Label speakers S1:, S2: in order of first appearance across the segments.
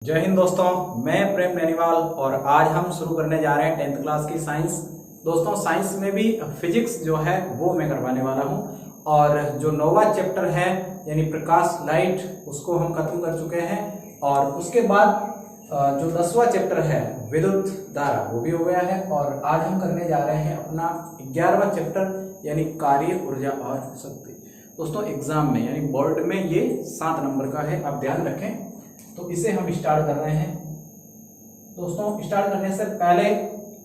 S1: जय हिंद दोस्तों, मैं प्रेम नैनीवाल और आज हम शुरू करने जा रहे हैं 10th क्लास की साइंस। दोस्तों साइंस में भी फिजिक्स जो है वो मैं करवाने वाला हूं और जो नौवा चैप्टर है यानी प्रकाश लाइट उसको हम खत्म कर चुके हैं और उसके बाद जो 10वां चैप्टर है विद्युत धारा वो भी हो गया है और आज हम करने जा रहे हैं अपना 11वां चैप्टर यानी कार्य, ऊर्जा और शक्ति। दोस्तों एग्जाम में यानी बोर्ड में ये 7 नंबर का है, आप ध्यान रखें। तो इसे हम स्टार्ट कर रहे हैं। दोस्तों स्टार्ट करने से पहले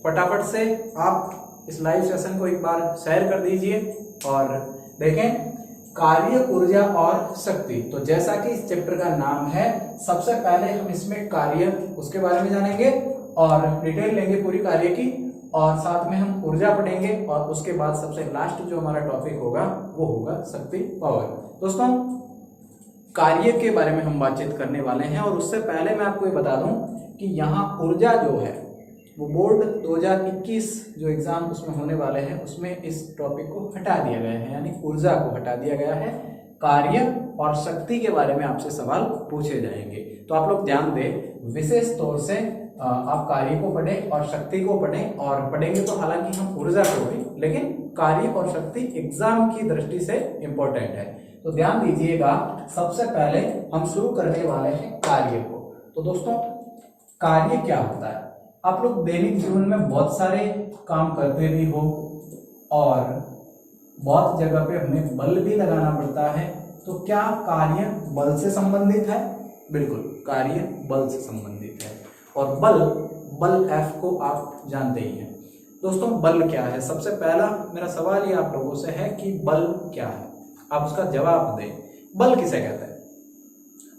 S1: फटाफट से आप इस लाइव सेशन को एक बार शेयर कर दीजिए और देखें कार्य, ऊर्जा और शक्ति। तो जैसा कि इस चैप्टर का नाम है, सबसे पहले हम इसमें कार्य उसके बारे में जानेंगे और डिटेल लेंगे पूरी कार्य की और साथ में हम ऊर्जा पढ़ेंगे और उसके बाद सबसे लास्ट जो हमारा टॉपिक होगा वो होगा शक्ति, पावर। दोस्तों कार्य के बारे में हम बातचीत करने वाले हैं और उससे पहले मैं आपको ये बता दूं कि यहाँ ऊर्जा जो है वो बोर्ड 2021 जो एग्जाम उसमें होने वाले हैं उसमें इस टॉपिक को हटा दिया गया है, यानी ऊर्जा को हटा दिया गया है। कार्य और शक्ति के बारे में आपसे सवाल पूछे जाएंगे, तो आप लोग ध्यान दें। विशेष तौर से आप कार्य को पढ़ें और शक्ति को पढ़ें और पढ़ेंगे तो हालांकि हम ऊर्जा को भी, लेकिन कार्य और शक्ति एग्जाम की दृष्टि से इंपॉर्टेंट है। तो ध्यान दीजिएगा, सबसे पहले हम शुरू करने वाले हैं कार्य को। तो दोस्तों कार्य क्या होता है? आप लोग दैनिक जीवन में बहुत सारे काम करते भी हो और बहुत जगह पे हमें बल भी लगाना पड़ता है। तो क्या कार्य बल से संबंधित है? बिल्कुल, कार्य बल से संबंधित है और बल F को आप जानते ही हैं। दोस्तों बल क्या है? सबसे पहला मेरा सवाल ये आप लोगों से है कि बल क्या है, आप उसका जवाब दें। बल किसे कहते हैं?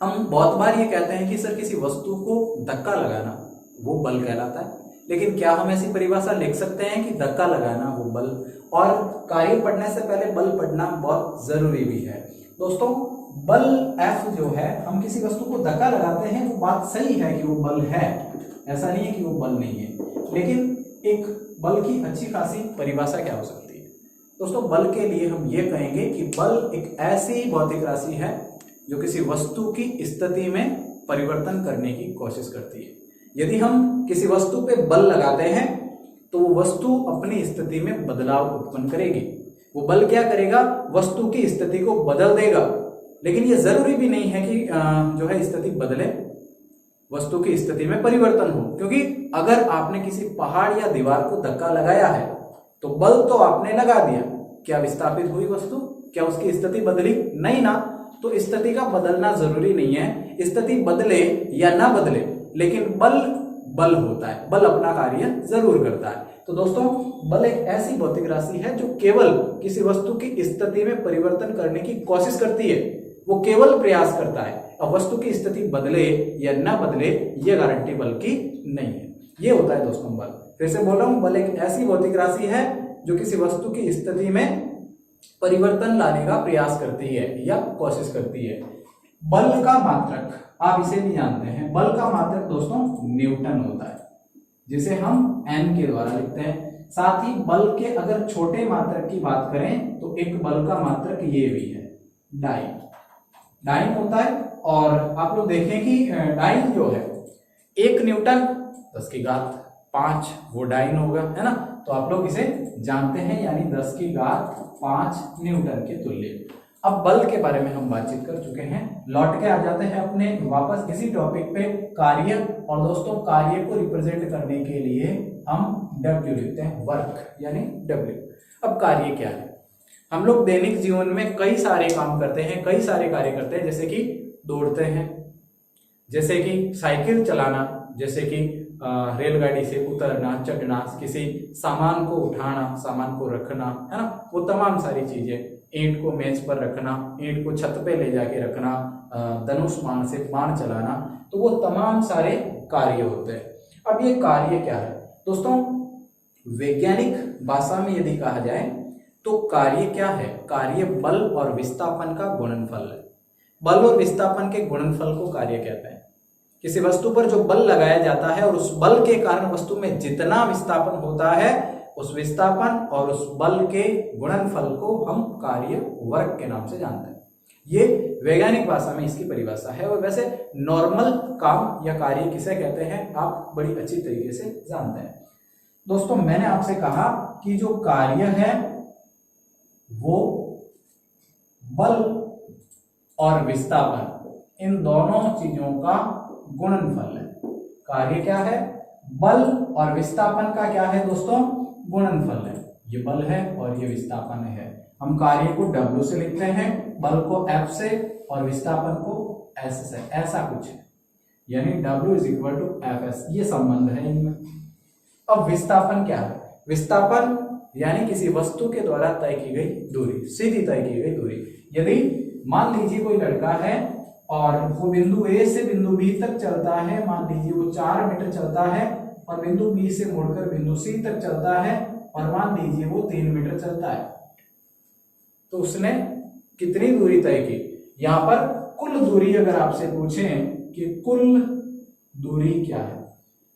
S1: हम बहुत बार ये कहते हैं कि सर किसी वस्तु को धक्का लगाना वो बल कहलाता है, लेकिन क्या हम ऐसी परिभाषा लिख सकते हैं कि धक्का लगाना वो बल? और कार्य पढ़ने से पहले बल पढ़ना बहुत जरूरी भी है। दोस्तों बल F जो है, हम किसी वस्तु को धक्का लगाते हैं, वो बात सही है कि वो बल है, ऐसा नहीं है कि वो बल नहीं है, लेकिन एक बल की अच्छी खासी परिभाषा क्या हो सकती है? दोस्तों बल के लिए हम ये कहेंगे कि बल एक ऐसी भौतिक राशि है जो किसी वस्तु की स्थिति में परिवर्तन करने की कोशिश करती है। यदि हम किसी वस्तु पे बल लगाते हैं तो वो वस्तु अपनी स्थिति में बदलाव उत्पन्न करेगी। वो बल क्या करेगा? वस्तु की स्थिति को बदल देगा, लेकिन ये जरूरी भी नहीं है कि जो है स्थिति बदले, वस्तु की स्थिति में परिवर्तन हो। क्योंकि अगर आपने किसी पहाड़ या दीवार को धक्का लगाया है तो बल तो आपने लगा दिया, क्या विस्थापित हुई वस्तु? क्या उसकी स्थिति बदली? नहीं ना। तो स्थिति का बदलना जरूरी नहीं है, स्थिति बदले या ना बदले, लेकिन बल होता है, बल अपना कार्य जरूर करता है। तो दोस्तों बल एक ऐसी भौतिक राशि है जो केवल किसी वस्तु की स्थिति में परिवर्तन करने की कोशिश करती है, वो केवल प्रयास करता है। अब वस्तु की स्थिति बदले या ना बदले ये गारंटी बल की नहीं है। ये होता है दोस्तों बल। फिर से बोल रहा हूं, बल एक ऐसी भौतिक राशि है जो किसी वस्तु की स्थिति में परिवर्तन लाने का प्रयास करती है या कोशिश करती है। बल का मात्रक आप इसे भी जानते हैं। बल का मात्रक दोस्तों न्यूटन होता है, जिसे हम N के द्वारा लिखते हैं। साथ ही बल के अगर छोटे मात्रक की बात करें तो एक बल का मात्रक ये भी है, डाइन होता है। और आप लोग देखें कि डाइन जो है 1 न्यूटन 10 की घात 5 वो डाइन होगा, है ना। तो आप लोग इसे जानते हैं, यानी 10 की घात 5 न्यूटन के तुल्य। अब बल के बारे में हम बातचीत कर चुके हैं, लौट के आ जाते हैं अपने वापस इसी टॉपिक पे, कार्य। और दोस्तों कार्य को रिप्रेजेंट करने के लिए हम W लिखते हैं, वर्क यानी W। अब कार्य क्या है? हम लोग दैनिक जीवन में कई सारे काम करते हैं, कई सारे कार्य करते हैं, जैसे कि दौड़ते हैं, जैसे कि साइकिल चलाना, जैसे कि रेलगाड़ी से उतरना चढ़ना, किसी सामान को उठाना, सामान को रखना, है ना, वो तमाम सारी चीजें। ईंट को मेज पर रखना, ईंट को छत पे ले जाके रखना, धनुष बाण से बाण चलाना, तो वो तमाम सारे कार्य होते हैं। अब ये कार्य क्या है दोस्तों? वैज्ञानिक भाषा में यदि कहा जाए तो कार्य क्या है? कार्य बल और विस्थापन का गुणनफल है। बल और विस्थापन के गुणनफल को कार्य कहते हैं। किसी वस्तु पर जो बल लगाया जाता है और उस बल के कारण वस्तु में जितना विस्थापन होता है, उस विस्थापन और उस बल के गुणनफल को हम कार्य, वर्क के नाम से जानते हैं। ये वैज्ञानिक भाषा में इसकी परिभाषा है। और वैसे नॉर्मल काम या कार्य किसे कहते हैं आप बड़ी अच्छी तरीके से जानते हैं। दोस्तों मैंने आपसे कहा कि जो कार्य है वो बल और विस्थापन इन दोनों चीजों का गुणनफल है। कार्य क्या है? बल, और विस्थापन का क्या है दोस्तों? गुणनफल है। ये बल है और ये विस्थापन है। हम कार्य को W से लिखते हैं, बल को F से और विस्थापन को S से, ऐसा कुछ है, यानी W = Fs, ये संबंध है इनमें। अब विस्थापन क्या है? विस्थापन यानी किसी वस्तु के द्वारा तय की गई दूरी, सीधी तय की गई दूरी। यदि मान लीजिए कोई लड़का है और वो बिंदु A से बिंदु B तक चलता है, मान लीजिए वो 4 मीटर चलता है, और बिंदु B से मुड़कर बिंदु C तक चलता है, और मान लीजिए वो 3 मीटर चलता है, तो उसने कितनी दूरी तय की? यहाँ पर कुल दूरी अगर आपसे पूछें कि कुल दूरी क्या है,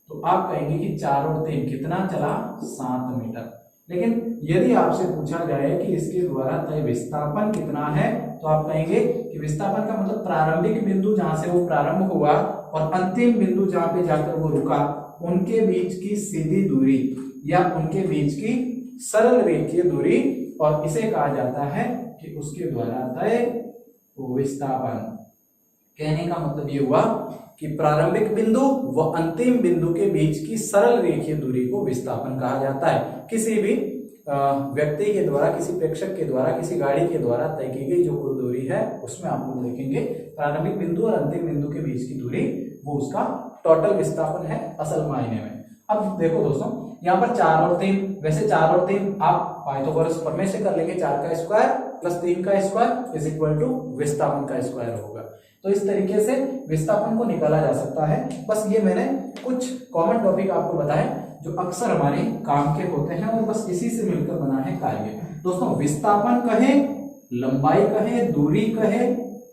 S1: तो आप कहेंगे कि 4 और 3 कितना चला? 7 मीटर। लेकिन यदि आपसे पूछा जाए कि इसके द्वारा तय विस्थापन कितना है, तो आप कहेंगे कि विस्थापन का मतलब प्रारंभिक बिंदु जहां से वो प्रारंभ हुआ और अंतिम बिंदु जहां पे जाकर वो रुका, उनके बीच की सीधी दूरी या उनके बीच की सरल रेखीय दूरी, और इसे कहा जाता है कि उसके द्वारा तय विस्थापन। कहने का मतलब ये हुआ कि प्रारंभिक बिंदु व अंतिम बिंदु के बीच की सरल रेखीय दूरी को विस्थापन कहा जाता है। किसी भी व्यक्ति के द्वारा, किसी प्रेक्षक के द्वारा, किसी गाड़ी के द्वारा तय की गई जो कुल दूरी है, उसमें आप लोग देखेंगे प्रारंभिक बिंदु और अंतिम बिंदु के बीच की दूरी, वो उसका टोटल विस्थापन है असल मायने में। अब देखो दोस्तों, यहाँ पर 4 और 3, वैसे 4 और 3 आप पाइथागोरस प्रमेय से कर लेंगे, 4 का स्क्वायर प्लस 3 का स्क्वायर = विस्थापन का स्क्वायर होगा। तो इस तरीके से विस्थापन को निकाला जा सकता है। बस ये मैंने कुछ कॉमन टॉपिक आपको बताए जो अक्सर हमारे काम के होते हैं, और बस इसी से मिलकर बना है कार्य। दोस्तों विस्थापन कहें, लंबाई कहें, दूरी कहें,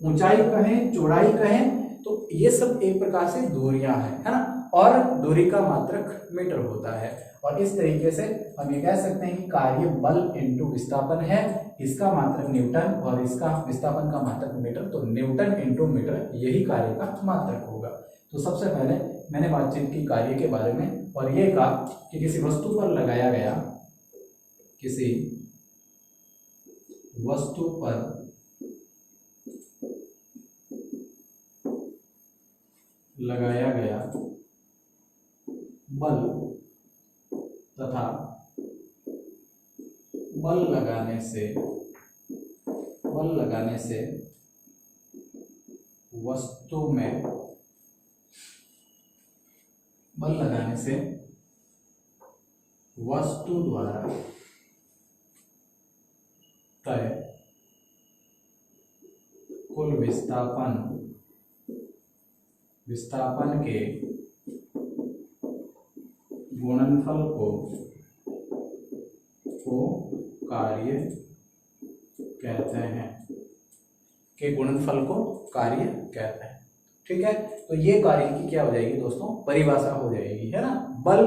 S1: ऊंचाई कहें, चौड़ाई कहें, तो ये सब एक प्रकार से दूरियां हैं, है ना। और दूरी का मात्रक मीटर होता है, और इस तरीके से हम ये कह सकते हैं कि कार्य बल इंटू विस्थापन है, इसका मात्रक न्यूटन और इसका विस्थापन का मात्रक मीटर, तो न्यूटन इंटू मीटर यही कार्य का मात्रक होगा। तो सबसे पहले मैंने बातचीत की कार्य के बारे में, और ये कहा कि किसी वस्तु पर लगाया गया, किसी वस्तु पर लगाया गया बल तथा बल लगाने से वस्तु में बल लगाने से वस्तु द्वारा तय कुल विस्थापन के गुणनफल को कार्य कहते हैं, के गुणनफल को कार्य कहते हैं। ठीक है, तो ये कार्य की क्या हो जाएगी दोस्तों? परिभाषा हो जाएगी, है ना। बल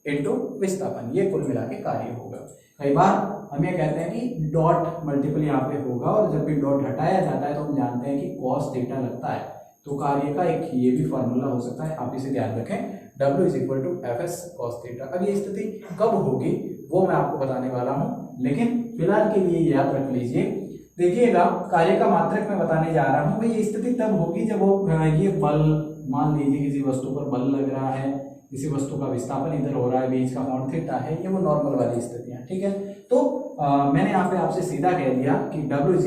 S1: इंटू विस्थापन, ये कुल मिला के कार्य होगा। कई बार हम ये कहते हैं कि डॉट मल्टीपल यहाँ पे होगा, और जब भी डॉट हटाया जाता है तो हम जानते हैं कि cos थीटा लगता है, तो कार्य का एक ये भी फॉर्मूला हो सकता है, आप इसे ध्यान रखें, W = Fs cos थीटा। अब ये स्थिति कब होगी वो मैं आपको बताने वाला हूँ, लेकिन फिलहाल के लिए याद रख लीजिए। देखिएगा, कार्य का मात्रक मैं बताने जा रहा हूँ भाई, ये स्थिति तब होगी जब वो ये बल, मान लीजिए किसी वस्तु पर बल लग रहा है, किसी वस्तु का विस्थापन इधर हो रहा है, बीच का कोण थीटा है, ये वो नॉर्मल वाली स्थितियां। ठीक है, तो मैंने यहाँ पे आपसे सीधा कह दिया कि W =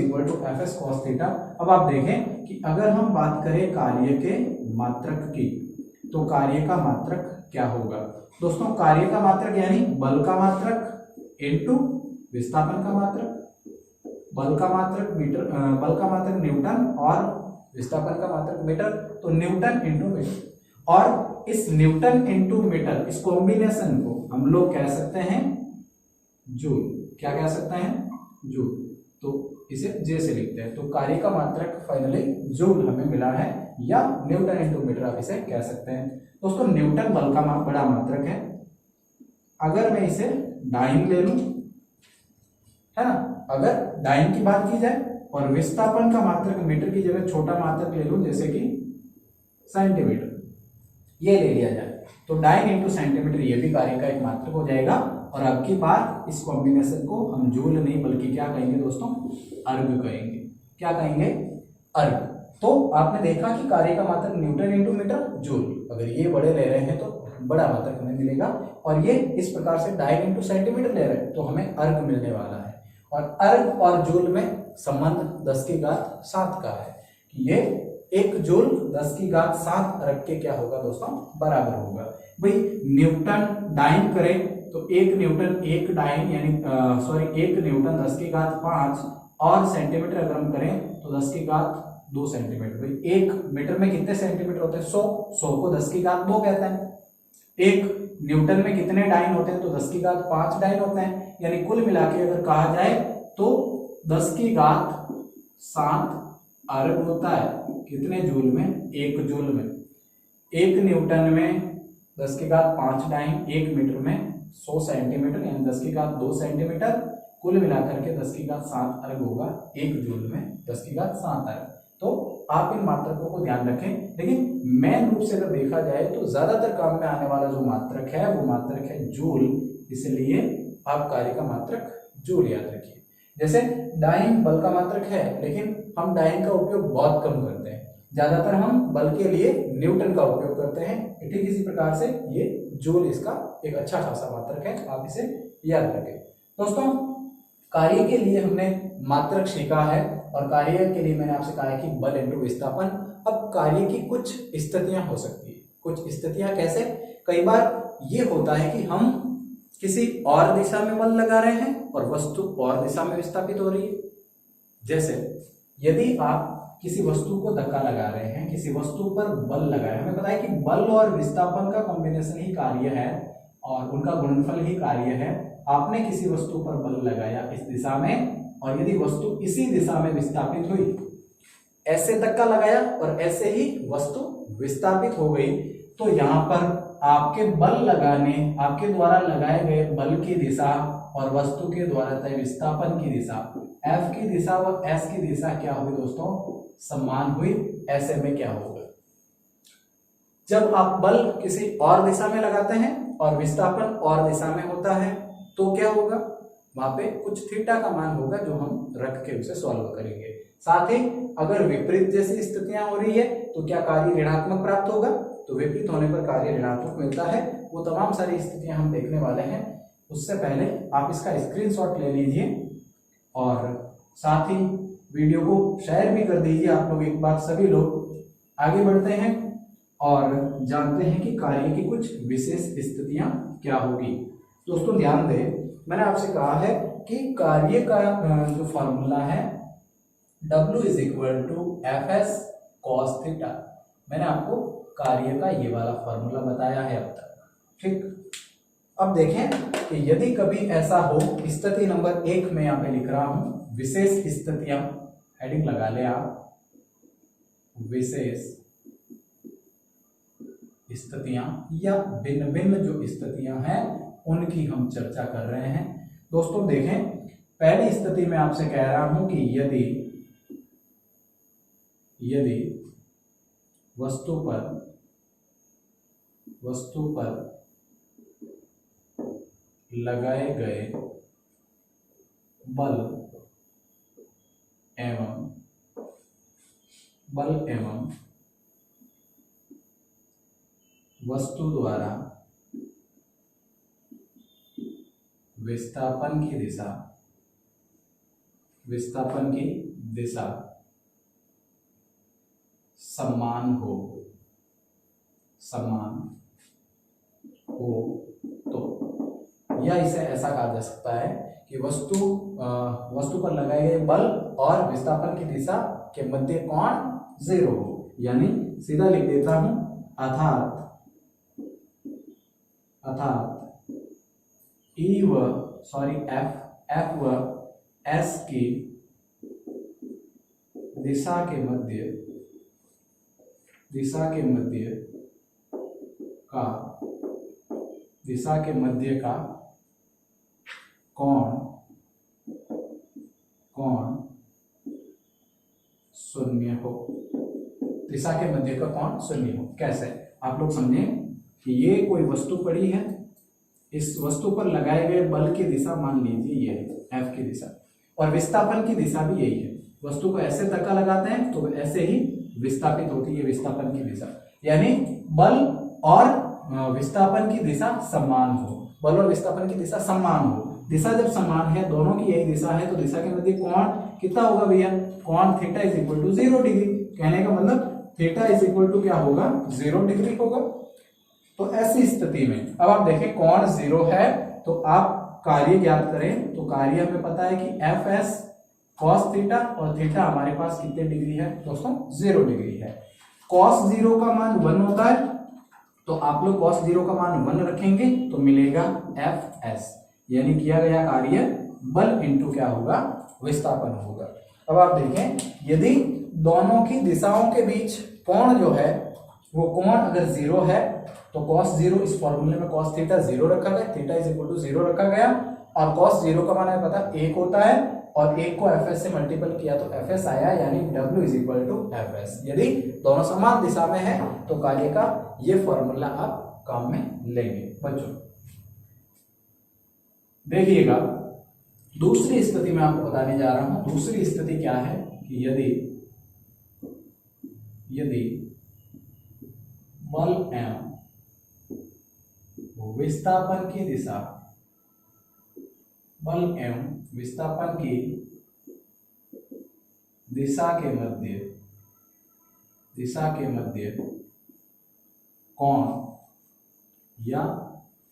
S1: Fs cos थीटा। अब आप देखें कि अगर हम बात करें कार्य के मात्रक की, तो कार्य का मात्रक क्या होगा दोस्तों? कार्य का मात्रक यानी बल का मात्रक इंटू विस्थापन का मात्रक। बल का मात्रक मीटर, बल का मात्रक न्यूटन और विस्थापन का मात्रक मीटर, तो न्यूटन इंटू मीटर। और इस न्यूटन इंटू मीटर, इस कॉम्बिनेशन को हम लोग कह सकते हैं जूल। क्या कह सकते हैं? जूल। तो इसे जे से लिखते हैं, तो कार्य का मात्रक फाइनली जूल हमें मिला है, या न्यूटन इंटू मीटर आप इसे कह सकते हैं। दोस्तों न्यूटन बल का बड़ा मात्रक है। अगर मैं इसे डाइन ले लूं, है ना, अगर डाइन की बात की जाए और विस्थापन का मात्रक मीटर की जगह छोटा मात्रक ले लूं जैसे कि सेंटीमीटर, ये ले लिया जाए तो डाइन इंटू सेंटीमीटर ये भी कार्य का एक मात्रक हो जाएगा। और अब की बार इस कॉम्बिनेशन को हम जूल नहीं बल्कि क्या कहेंगे दोस्तों, अर्ग कहेंगे। क्या कहेंगे, अर्ग। तो आपने देखा कि कार्य का मात्रक न्यूटन इंटू मीटर जूल, अगर ये बड़े ले रहे हैं तो बड़ा मात्रक हमें मिलेगा, और ये इस प्रकार से डाइन इंटू सेंटीमीटर ले रहे हैं तो हमें अर्ग मिलने वाला है। और अर्ग और जूल में संबंध 10⁻7 का है कि ये 1 जूल 10⁻7 अर्ग के क्या होगा दोस्तों, बराबर होगा। भाई न्यूटन डाइन करें तो 1 न्यूटन 1 डाइन यानी 1 न्यूटन 10⁵5 और सेंटीमीटर अगर हम करें तो 10⁻2 सेंटीमीटर। भाई 1 मीटर में कितने सेंटीमीटर होते हैं, 100 को 10⁻2 कहते हैं। 1 न्यूटन में कितने डाइन होते हैं, तो 10⁻5 डाइन होते हैं। यानी कुल मिला के अगर कहा जाए तो 10⁻7 अर्ग होता है कितने जूल में, 1 जूल में। 1 न्यूटन में 10⁻5 डाइन, 1 मीटर में 100 सेंटीमीटर यानी 10⁻2 सेंटीमीटर, कुल मिलाकर के 10⁻7 अर्ग होगा 1 जूल में 10⁻7 अर्ग। तो आप इन मात्रकों को ध्यान रखें, लेकिन मेन रूप से अगर देखा जाए तो ज्यादातर काम में आने वाला जो मात्रक है वो मात्रक है जूल, इसलिए आप कार्य का मात्रक जूल याद रखिए। जैसे डाइन बल का मात्रक है, लेकिन हम डाइन का उपयोग बहुत कम करते हैं, ज्यादातर हम बल के लिए न्यूटन का उपयोग करते हैं। ठीक इसी प्रकार से ये जूल इसका एक अच्छा खासा मात्रक है, आप इसे याद रखें। दोस्तों कार्य के लिए हमने मात्रक सीखा है, और कार्य के लिए मैंने आपसे कहा है कि बल इंटू विस्थापन। अब कार्य की कुछ स्थितियां हो सकती है, कुछ स्थितियां कैसे, कई बार ये होता है कि हम किसी और दिशा में बल लगा रहे हैं और वस्तु और दिशा में विस्थापित हो रही है। जैसे यदि आप किसी वस्तु को धक्का लगा रहे हैं, किसी वस्तु पर बल लगा रहे हैं, हमें पता है कि बल और विस्थापन का कॉम्बिनेशन ही कार्य है और उनका गुणनफल ही कार्य है। आपने किसी वस्तु पर बल लगाया इस दिशा में, और यदि वस्तु इसी दिशा में विस्थापित हुई, ऐसे धक्का लगाया और ऐसे ही वस्तु विस्थापित हो गई, तो यहाँ पर आपके बल लगाने, आपके द्वारा लगाए गए बल की दिशा और वस्तु के द्वारा तय विस्थापन की दिशा, F की दिशा व S की दिशा क्या हुई दोस्तों, समान हुई। ऐसे में क्या होगा, जब आप बल किसी और दिशा में लगाते हैं और विस्थापन और दिशा में होता है तो क्या होगा, वहां पे कुछ थीटा का मान होगा जो हम रख के उसे सॉल्व करेंगे। साथ ही अगर विपरीत जैसी स्थितियां हो रही है तो क्या कार्य ऋणात्मक प्राप्त होगा, तो विपरीत होने पर कार्य ऋणात्मक मिलता है। वो तमाम सारी स्थितियां हम देखने वाले हैं। उससे पहले आप इसका स्क्रीनशॉट ले लीजिए और साथ ही वीडियो को शेयर भी कर दीजिए आप लोग एक बार। सभी लोग आगे बढ़ते हैं और जानते हैं कि कार्य की कुछ विशेष स्थितियां क्या होगी। दोस्तों ध्यान दें, मैंने आपसे कहा है कि कार्य का जो फॉर्मूला है W = Fs cos थीटा। मैंने आपको कार्य का ये वाला फॉर्मूला बताया है अब तक, ठीक। अब देखें कि यदि कभी ऐसा हो, स्थिति नंबर 1 में यहाँ पे लिख रहा हूं विशेष स्थितियां, हेडिंग लगा ले आप, विशेष स्थितियां या भिन्न भिन्न जो स्थितियां हैं उनकी हम चर्चा कर रहे हैं। दोस्तों देखें, पहली स्थिति में आपसे कह रहा हूं कि यदि वस्तु पर लगाए गए बल एवं वस्तु द्वारा विस्थापन की दिशा समान हो तो, या इसे ऐसा कहा जा सकता है कि वस्तु पर लगाए गए बल और विस्थापन की दिशा के मध्य कोण 0 हो। यानी सीधा लिख देता हूं, अर्थात F व S की दिशा के मध्य का कोण शून्य हो, दिशा के मध्य का कोण शून्य हो। कैसे आप लोग समझें कि ये कोई वस्तु पड़ी है, इस वस्तु पर लगाए गए बल की दिशा मान लीजिए ये है F की दिशा, और विस्थापन की दिशा भी यही है। वस्तु को ऐसे धक्का लगाते हैं तो ऐसे ही विस्थापित होती है विस्थापन की दिशा, यानी बल और विस्थापन की दिशा समान हो, बल और विस्थापन की दिशा समान हो। दिशा जब समान है, दोनों की यही दिशा है, तो दिशा के मध्य कोण कितना होगा भैया, कोण theta is equal to 0 degree. कहने का मतलब थीटा इज इक्वल टू क्या होगा, 0 डिग्री होगा। तो ऐसी स्थिति में अब आप देखें कोण 0 है, तो आप कार्य ज्ञात करें, तो कार्य हमें पता है कि एफ एस कॉस थीटा, और थीटा हमारे पास कितने डिग्री है दोस्तों, 0 डिग्री है। कॉस 0 का मान 1 होता है, तो आप लोग कॉस 0 का मान 1 रखेंगे तो मिलेगा एफ एस, यानी किया गया कार्य बल इंटू क्या होगा, विस्थापन होगा। अब आप देखें, यदि दोनों की दिशाओं के बीच कोण जो है वो कोण अगर 0 है तो cos 0, इस फॉर्मूले में cos थीटा 0 रखा गया, थीटा इज इक्वल टू 0 रखा गया, और cos 0 का मान हमें पता 1 होता है, और 1 को fs से मल्टीपल किया तो fs आया, यानी w is equal to fs। यदि दोनों समान दिशा में है तो कार्य का ये फॉर्मूला आप काम में लेंगे। बच्चों देखिएगा, दूसरी स्थिति में आपको बताने जा रहा हूं। दूसरी स्थिति क्या है कि यदि बल एम विस्थापन की दिशा, बल एवं विस्थापन की दिशा के मध्य कोण या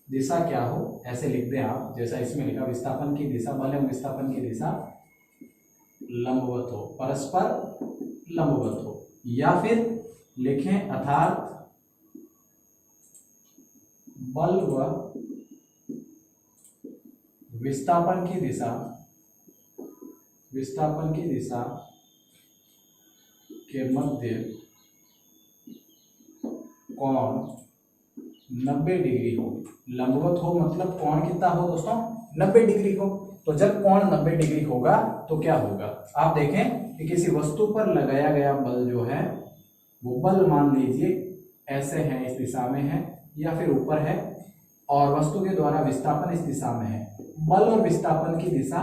S1: दिशा क्या हो, ऐसे लिख दें आप, जैसा इसमें लिखा, विस्थापन की दिशा, बल एवं विस्थापन की दिशा लंबवत हो, परस्पर लंबवत हो, या फिर लिखें अर्थात बल व विस्थापन की दिशा के मध्य कोण 90 डिग्री हो। लंबवत हो मतलब कोण कितना हो दोस्तों, 90 डिग्री हो। तो जब कोण 90 डिग्री होगा तो क्या होगा, आप देखें कि किसी वस्तु पर लगाया गया बल जो है वो बल मान लीजिए ऐसे है, इस दिशा में है या फिर ऊपर है, और वस्तु के द्वारा विस्थापन इस दिशा में है। बल और विस्थापन की दिशा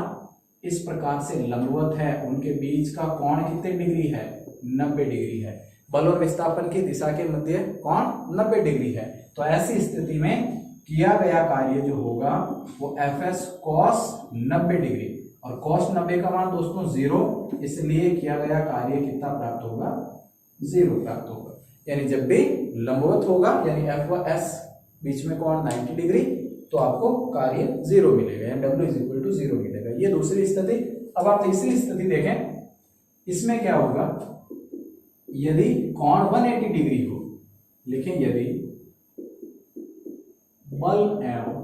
S1: इस प्रकार से लंबवत है, उनके बीच का कोण कितने डिग्री है, 90 डिग्री है। बल और विस्थापन की दिशा के मध्य कोण 90 डिग्री है। तो ऐसी स्थिति में किया गया कार्य जो होगा वो एफ एस कॉस 90 डिग्री, और कॉस 90 का मान दोस्तों 0, इसलिए किया गया कार्य कितना प्राप्त होगा, 0 प्राप्त होगा। यानी जब भी लंबवत होगा, यानी एफ व एस बीच में कोण 90 डिग्री, तो आपको कार्य 0 मिलेगा, यानी W इज इक्वल टू 0 मिलेगा। ये दूसरी स्थिति। अब आप तीसरी स्थिति देखें, इसमें क्या होगा, यदि कोण 180 डिग्री हो, लिखें यदि बल एवं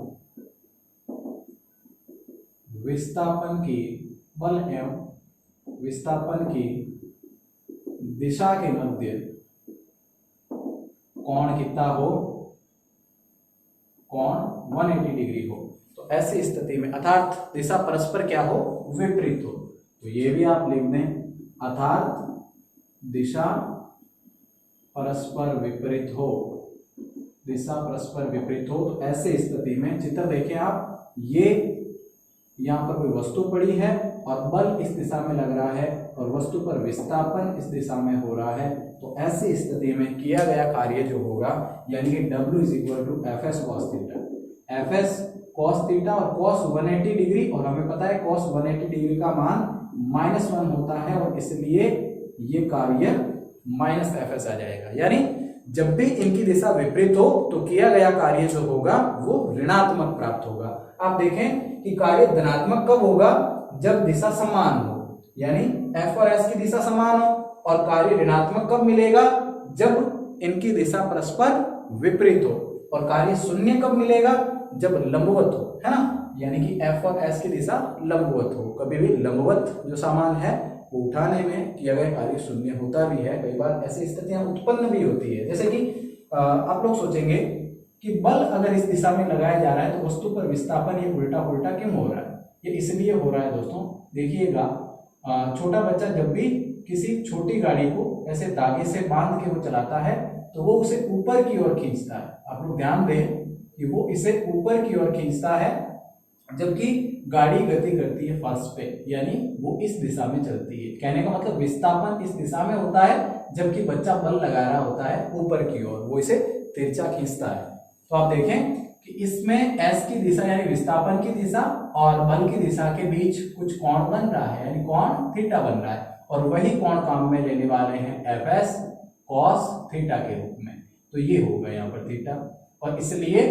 S1: विस्थापन की दिशा के मध्य कोण कितना हो, कोण 180 डिग्री हो, तो ऐसी स्थिति में अर्थात दिशा परस्पर क्या हो, विपरीत हो, तो ये भी आप लिख दें, अर्थात दिशा परस्पर विपरीत हो, दिशा परस्पर विपरीत हो। तो ऐसे स्थिति में चित्र देखें आप, ये यहाँ पर कोई वस्तु पड़ी है और बल इस दिशा में लग रहा है और वस्तु पर विस्थापन इस दिशा में हो रहा है, तो ऐसी स्थिति में किया गया कार्य जो होगा, यानी कि W is equal to F S cos theta, F S cos theta और कॉस 180 डिग्री, और हमें पता है कॉस 180 डिग्री का मान -1 होता है, और इसलिए ये कार्य माइनस एफ एस आ जाएगा। यानी जब भी इनकी दिशा विपरीत हो तो किया गया कार्य जो होगा वो ऋणात्मक प्राप्त होगा। आप देखें कि कार्य धनात्मक कब होगा, जब दिशा समान हो, यानी एफ और एस की दिशा समान हो, और कार्य ऋणात्मक कब मिलेगा, जब इनकी दिशा परस्पर विपरीत हो, और कार्य शून्य कब मिलेगा, जब लंबवत हो, है ना, यानी कि एफ और एस की दिशा लंबवत हो। कभी भी लंबवत जो सामान है वो उठाने में किया गया कार्य शून्य होता भी है, कई बार ऐसी स्थितियां उत्पन्न भी होती है। जैसे कि आप लोग सोचेंगे कि बल अगर इस दिशा में लगाया जा रहा है तो वस्तु पर विस्थापन ये उल्टा उल्टा क्यों हो रहा है, ये इसलिए हो रहा है दोस्तों, देखिएगा छोटा बच्चा जब भी किसी छोटी गाड़ी को ऐसे धागे से बांध के वो चलाता है तो वो उसे ऊपर की ओर खींचता है। आप लोग ध्यान दें कि वो इसे ऊपर की ओर खींचता है, जबकि गाड़ी गति करती है फर्श पे, यानी वो इस दिशा में चलती है। कहने का मतलब विस्थापन इस दिशा में होता है, जबकि बच्चा बल लगा रहा होता है ऊपर की ओर, वो इसे तिरछा खींचता है। तो आप देखें कि इसमें एस की दिशा यानी विस्थापन की दिशा और बल की दिशा के बीच कुछ कोण बन रहा है, यानी कोण थीटा बन रहा है, और वही कोण काम में लेने वाले हैं एफ एस कॉस थीटा के रूप में। तो ये होगा यहाँ पर थीटा, और इसलिए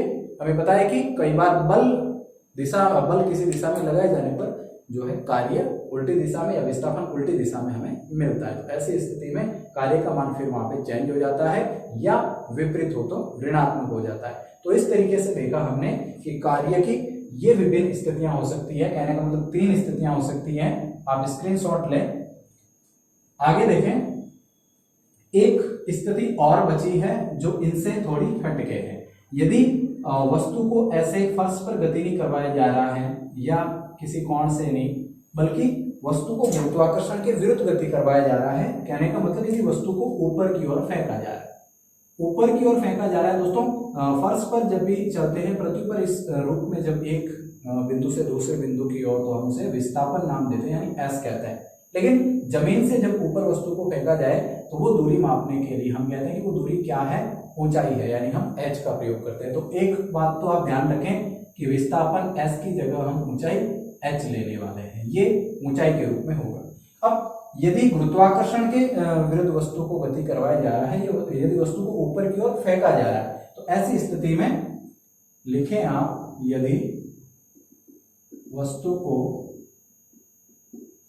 S1: हमें पता है कि कई बार बल किसी दिशा में लगाए जाने पर जो है कार्य उल्टी दिशा में या विस्थापन उल्टी दिशा में हमें मिलता है। तो ऐसी स्थिति में कार्य का मान फिर वहां पे चेंज हो जाता है, या विपरीत हो तो ऋणात्मक हो जाता है। तो इस तरीके से देखा हमने कि कार्य की ये विभिन्न स्थितियां हो सकती है। कहने का मतलब 3 स्थितियां हो सकती हैं। आप स्क्रीनशॉट लें। आगे देखें, एक स्थिति और बची है जो इनसे थोड़ी हटके है। यदि वस्तु को ऐसे फर्श पर गति नहीं करवाया जा रहा है या किसी कोण से नहीं, बल्कि वस्तु को गुरुत्वाकर्षण के विरुद्ध गति करवाया जा रहा है। कहने का मतलब यदि वस्तु को ऊपर की ओर फेंका जा रहा है, ऊपर की ओर फेंका जा रहा है दोस्तों। फर्श पर जब भी चलते हैं पृथ्वी पर इस रूप में, जब एक बिंदु से दूसरे बिंदु की ओर, तो हम उसे विस्थापन नाम देते हैं, यानी एस कहते हैं। लेकिन जमीन से जब ऊपर वस्तु को फेंका जाए तो वो दूरी मापने के लिए हम कहते हैं कि वो दूरी क्या है, ऊंचाई है, यानी हम एच का प्रयोग करते हैं। तो एक बात तो आप ध्यान रखें कि विस्थापन एस की जगह हम ऊंचाई एच लेने वाले हैं, ये ऊंचाई के रूप में होगा। अब यदि गुरुत्वाकर्षण के विरुद्ध वस्तु को गति करवाया जा रहा है, यदि वस्तु को ऊपर की ओर फेंका जा रहा है, तो ऐसी स्थिति में लिखें आप, यदि वस्तु को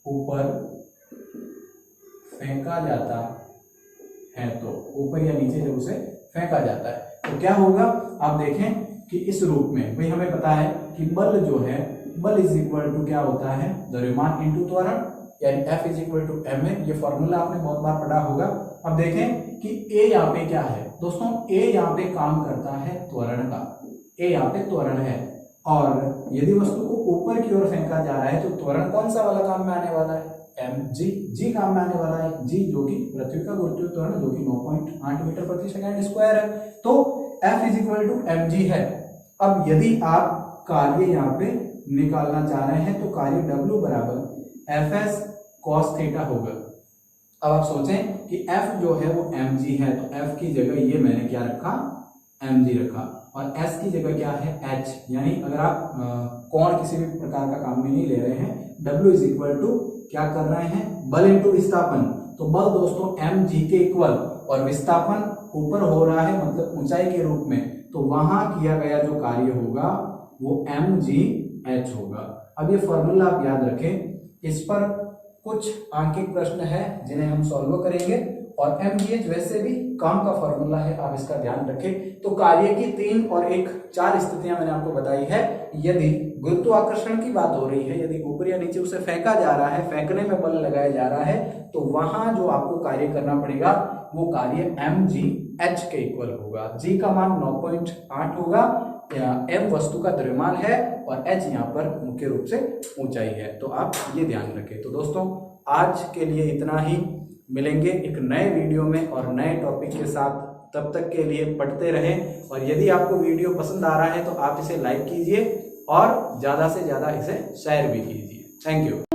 S1: ऊपर फेंका जाता है, तो ऊपर या नीचे जब उसे फेंका जाता है तो क्या होगा। आप देखें कि इस रूप में भाई हमें पता है कि बल जो है, बल इज इक्वल टू क्या होता है, द्रव्यमान इंटू त्वरण, यानी F is equal to m है। ये फॉर्मूला आपने बहुत बार पढ़ा होगा। अब देखें कि A यहाँ पे क्या है दोस्तों, A यहाँ पे काम करता है त्वरण का, A यहाँ पे त्वरण है, और यदि वस्तु को ऊपर की ओर फेंका जा रहा है तो त्वरण कौन सा वाला काम में आने वाला है, जी काम में आने वाला है, जी जो कि पृथ्वी का गुरुत्वीय त्वरण जो कि 9.8 मीटर प्रति सेकंड स्क्वायर है। तो F is equal to mg है। अब यदि आप कार्य यहाँ पे निकालना चाह रहे हैं तो कार्य W बराबर Fs cos थीटा होगा। अब आप सोचें कि F जो है वो mg है, तो F की जगह ये मैंने क्या रखा, mg रखा, और S की जगह क्या है h, यानी अगर आप कोण किसी भी प्रकार का काम में नहीं ले रहे हैं, W इज इक्वल टू क्या कर रहे हैं, बल इंटू विस्थापन। तो बल दोस्तों mg के इक्वल, और विस्थापन ऊपर हो रहा है मतलब ऊंचाई के रूप में, तो वहां किया गया जो कार्य होगा वो mgh होगा। अब ये फॉर्मूला आप याद रखें, इस पर कुछ आंकिक प्रश्न है जिन्हें हम सॉल्व करेंगे, और mgh वैसे भी काम का फॉर्मूला है, आप इसका ध्यान रखें। तो कार्य की 3 और 4 स्थितियां मैंने आपको बताई है। यदि गुरुत्वाकर्षण की बात हो रही है, यदि ऊपर या नीचे उसे फेंका जा रहा है, फेंकने में बल लगाया जा रहा है, तो वहां जो आपको कार्य करना पड़ेगा वो कार्य mgh के इक्वल होगा। g का मान 9.8 होगा, m वस्तु का द्रव्यमान है, और h यहाँ पर मुख्य रूप से ऊंचाई है। तो आप ये ध्यान रखें। तो दोस्तों आज के लिए इतना ही, मिलेंगे एक नए वीडियो में और नए टॉपिक के साथ। तब तक के लिए पढ़ते रहें, और यदि आपको वीडियो पसंद आ रहा है तो आप इसे लाइक कीजिए और ज़्यादा से ज़्यादा इसे शेयर भी कीजिए। Thank you.